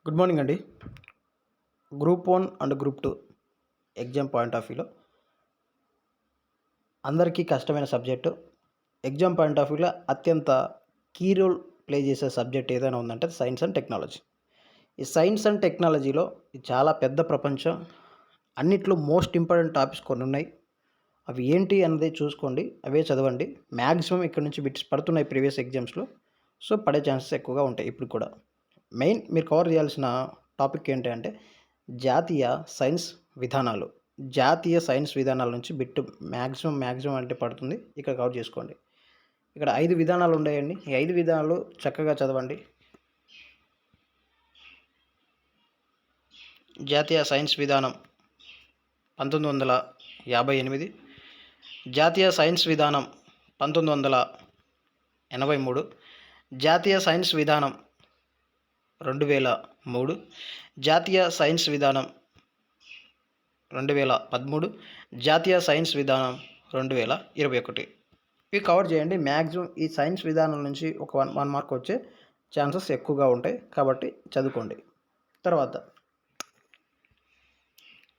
Good morning అండి. Group 1 and group 2 exam point of వ్యూలో అందరికీ కష్టమైన సబ్జెక్టు. ఎగ్జామ్ పాయింట్ ఆఫ్ వ్యూలో అత్యంత కీ రోల్ ప్లే చేసే సబ్జెక్ట్ ఏదైనా ఉందంటే సైన్స్ అండ్ టెక్నాలజీ. ఈ సైన్స్ అండ్ టెక్నాలజీలో ఇది చాలా పెద్ద ప్రపంచం. అన్నిట్లో మోస్ట్ ఇంపార్టెంట్ టాపిక్స్ కొన్ని ఉన్నాయి. అవి ఏంటి అన్నది చూసుకోండి, అవే చదవండి. మ్యాక్సిమం ఇక్కడ నుంచి బిట్స్ పడుతున్నాయి ప్రీవియస్ ఎగ్జామ్స్లో. సో పడే ఛాన్సెస్ ఎక్కువగా ఉంటాయి ఇప్పుడు కూడా. మెయిన్ మీరు కవర్ చేయాల్సిన టాపిక్ ఏంటి అంటే జాతీయ సైన్స్ విధానాలు. జాతీయ సైన్స్ విధానాల నుంచి బిట్ మ్యాక్సిమం అంటే పడుతుంది. ఇక్కడ కవర్ చేసుకోండి. ఇక్కడ 5 విధానాలు ఉన్నాయండి. ఈ 5 విధానాలు చక్కగా చదవండి. జాతీయ సైన్స్ విధానం 1958, జాతీయ సైన్స్ విధానం 1983, జాతీయ సైన్స్ విధానం 2003, జాతీయ సైన్స్ విధానం 2013, జాతీయ సైన్స్ విధానం 2021. ఇవి కవర్ చేయండి. మ్యాక్సిమం ఈ సైన్స్ విధానం నుంచి ఒక వన్ మార్క్ వచ్చే ఛాన్సెస్ ఎక్కువగా ఉంటాయి కాబట్టి చదువుకోండి. తర్వాత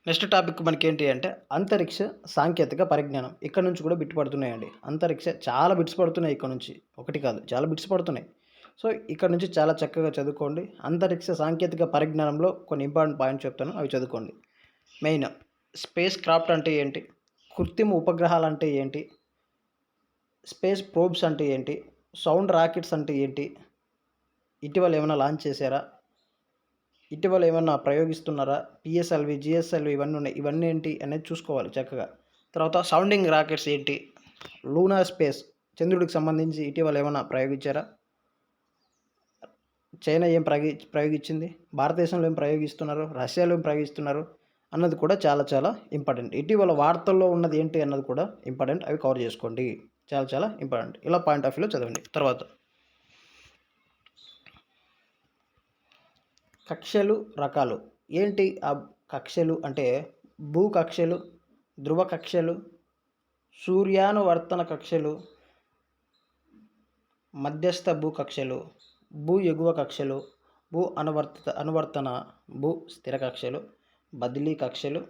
నెక్స్ట్ టాపిక్ మనకి ఏంటి అంటే అంతరిక్ష సాంకేతిక పరిజ్ఞానం. ఇక్కడ నుంచి కూడా బిట్ పడుతున్నాయండి. అంతరిక్ష చాలా బిట్స్ పడుతున్నాయి. ఇక్కడ నుంచి ఒకటి కాదు, చాలా బిట్స్ పడుతున్నాయి. సో ఇక్కడ నుంచి చాలా చక్కగా చదువుకోండి. అంతరిక్ష సాంకేతిక పరిజ్ఞానంలో కొన్ని ఇంపార్టెంట్ పాయింట్స్ చెప్తాను, అవి చదువుకోండి. మెయిన్ స్పేస్ క్రాఫ్ట్ అంటే ఏంటి, కృత్రిమ ఉపగ్రహాలు అంటే ఏంటి, స్పేస్ ప్రోబ్స్ అంటే ఏంటి, సౌండ్ రాకెట్స్ అంటే ఏంటి, ఇటీవల ఏమైనా లాంచ్ చేశారా, ఇటీవల ఏమన్నా ప్రయోగిస్తున్నారా, పిఎస్ఎల్వి జిఎస్ఎల్వి ఇవన్నీ ఉన్నాయి. ఇవన్నీ ఏంటి అనేది చూసుకోవాలి చక్కగా. తర్వాత సౌండింగ్ రాకెట్స్ ఏంటి, లూనార్ స్పేస్ చంద్రుడికి సంబంధించి ఇటీవల ఏమైనా ప్రయోగించారా, చైనా ఏం ప్రయోగించింది, భారతదేశంలో ఏం ప్రయోగిస్తున్నారు, రష్యాలో ఏం ప్రయోగిస్తున్నారు అన్నది కూడా చాలా చాలా ఇంపార్టెంట్. ఇటీవల వార్తల్లో ఉన్నది ఏంటి అన్నది కూడా ఇంపార్టెంట్. అవి కవర్ చేసుకోండి, చాలా చాలా ఇంపార్టెంట్. ఇలా పాయింట్ ఆఫ్ వ్యూలో చదవండి. తర్వాత కక్షలు రకాలు ఏంటి? ఆ కక్షలు అంటే భూ కక్షలు, ధ్రువ కక్షలు, సూర్యానువర్తన కక్షలు, మధ్యస్థ భూ కక్షలు, భూ ఎగువ కక్షలు, భూ అనువర్తన భూ స్థిర కక్షలు, బదిలీ కక్షలు,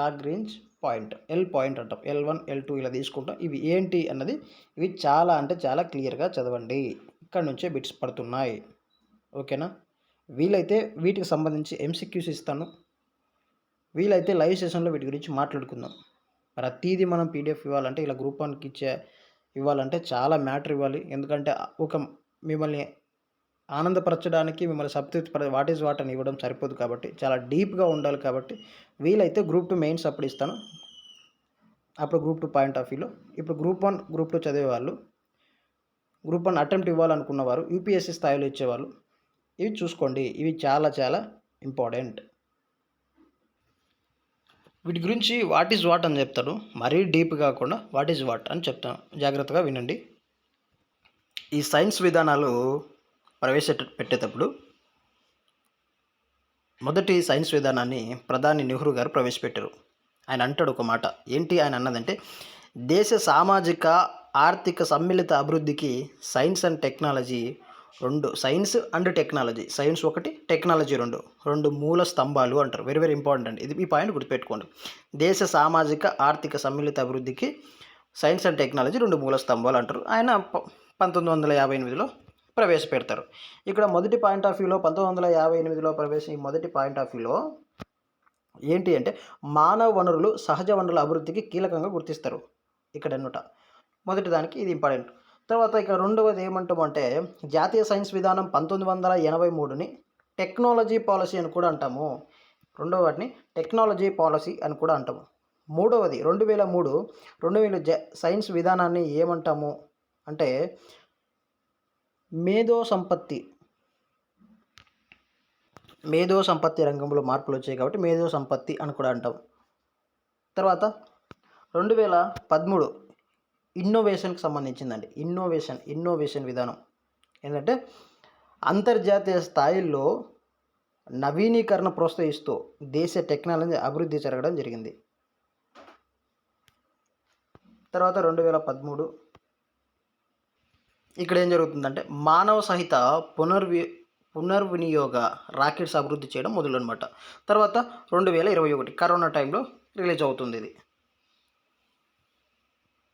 లాగ్రేంజ్ పాయింట్, ఎల్ పాయింట్ అంటాం, L1 L2 ఇలా తీసుకుంటాం. ఇవి ఏంటి అన్నది ఇవి చాలా అంటే చాలా క్లియర్గా చదవండి. ఇక్కడ నుంచే బిట్స్ పడుతున్నాయి. ఓకేనా? వీలైతే వీటికి సంబంధించి MCQs ఇస్తాను. వీలైతే లైవ్ సెషన్లో వీటి గురించి మాట్లాడుకుందాం. ప్రతిదీ మనం పీడిఎఫ్ ఇవ్వాలంటే ఇలా గ్రూప్ 1కి ఇవ్వాలంటే చాలా మ్యాటర్ ఇవ్వాలి. ఎందుకంటే ఒక మిమ్మల్ని ఆనందపరచడానికి, మిమ్మల్ని సంతృప్తి వాట్ ఈజ్ వాట్ అని ఇవ్వడం సరిపోదు కాబట్టి చాలా డీప్గా ఉండాలి. కాబట్టి వీలైతే గ్రూప్ 2 మెయిన్స్ అప్పుడు ఇస్తాను, అప్పుడు గ్రూప్ 2 పాయింట్ ఆఫ్ వ్యూలో. ఇప్పుడు గ్రూప్ 1 గ్రూప్ 2 చదివేవాళ్ళు, గ్రూప్ 1 అటెంప్ట్ ఇవ్వాలనుకున్న వారు, యూపీఎస్సీ స్థాయిలో ఇచ్చేవాళ్ళు ఇవి చూసుకోండి. ఇవి చాలా చాలా ఇంపార్టెంట్. వీటి గురించి వాట్ ఈజ్ వాట్ అని చెప్తాను, మరీ డీప్ కాకుండా వాట్ ఈజ్ వాట్ అని చెప్తాను. జాగ్రత్తగా వినండి. ఈ సైన్స్ విధానాలు పెట్టేటప్పుడు మొదటి సైన్స్ విధానాన్ని ప్రధాని నెహ్రూ గారు ప్రవేశపెట్టారు. ఆయన అంటాడు ఒక మాట, ఏంటి ఆయన అన్నదంటే, దేశ సామాజిక ఆర్థిక సమ్మిళిత అభివృద్ధికి science and technology science and technology, science ఒకటి, టెక్నాలజీ రెండు మూల స్తంభాలు అంటారు. వెరీ వెరీ ఇంపార్టెంట్ అండి. ఇది ఈ పాయింట్ గుర్తుపెట్టుకోండి. దేశ సామాజిక ఆర్థిక సమ్మిళిత అభివృద్ధికి సైన్స్ అండ్ టెక్నాలజీ 2 మూల స్తంభాలు అంటారు. ఆయన 1958లో ప్రవేశపెడతారు. ఇక్కడ మొదటి పాయింట్ ఆఫ్ వ్యూలో 1958లో ఈ మొదటి పాయింట్ ఆఫ్ వ్యూలో ఏంటి అంటే మానవ వనరులు సహజ వనరుల అభివృద్ధికి కీలకంగా గుర్తిస్తారు. ఇక్కడ అన్నమాట మొదటి దానికి ఇది ఇంపార్టెంట్. తర్వాత ఇక రెండవది ఏమంటామంటే జాతీయ సైన్స్ విధానం 1983ని టెక్నాలజీ పాలసీ అని కూడా అంటాము. రెండవ వాటిని టెక్నాలజీ పాలసీ అని కూడా అంటాము. మూడవది 2003 సైన్స్ విధానాన్ని ఏమంటాము అంటే మేధో సంపత్తి రంగంలో మార్పులు వచ్చాయి కాబట్టి మేధో సంపత్తి అని కూడా అంటాం. తర్వాత 2013 ఇన్నోవేషన్కి సంబంధించిందండి. ఇన్నోవేషన్ విధానం ఏంటంటే అంతర్జాతీయ స్థాయిలో నవీకరణ ప్రోత్సహిస్తూ దేశ టెక్నాలజీ అభివృద్ధి జరగడం జరిగింది. తర్వాత 2013 ఇక్కడ ఏం జరుగుతుందంటే మానవ సహిత పునర్వినియోగ రాకెట్స్ అభివృద్ధి చేయడం మొదలనమాట. తర్వాత 2021 కరోనా టైంలో రిలీజ్ అవుతుంది ఇది.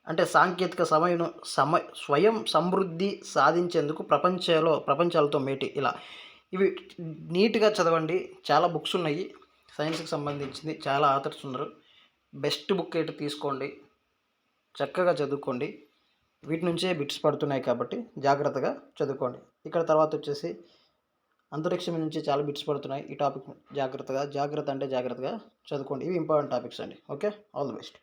అంటే సాంకేతిక స్వయం సమృద్ధి సాధించేందుకు ప్రపంచాలతో మేటి ఇలా ఇవి నీట్గా చదవండి. చాలా బుక్స్ ఉన్నాయి సైన్స్కి సంబంధించింది, చాలా ఆథర్స్ ఉన్నారు. బెస్ట్ బుక్ ఏంటి తీసుకోండి, చక్కగా చదువుకోండి. వీటి నుంచే బిట్స్ పడుతున్నాయి కాబట్టి జాగ్రత్తగా చదువుకోండి. ఇక్కడ తర్వాత వచ్చేసి అంతరిక్షం నుంచి చాలా బిట్స్ పడుతున్నాయి. ఈ టాపిక్ జాగ్రత్త అంటే జాగ్రత్తగా చదువుకోండి. ఇవి ఇంపార్టెంట్ టాపిక్స్ అండి. Okay, all the best.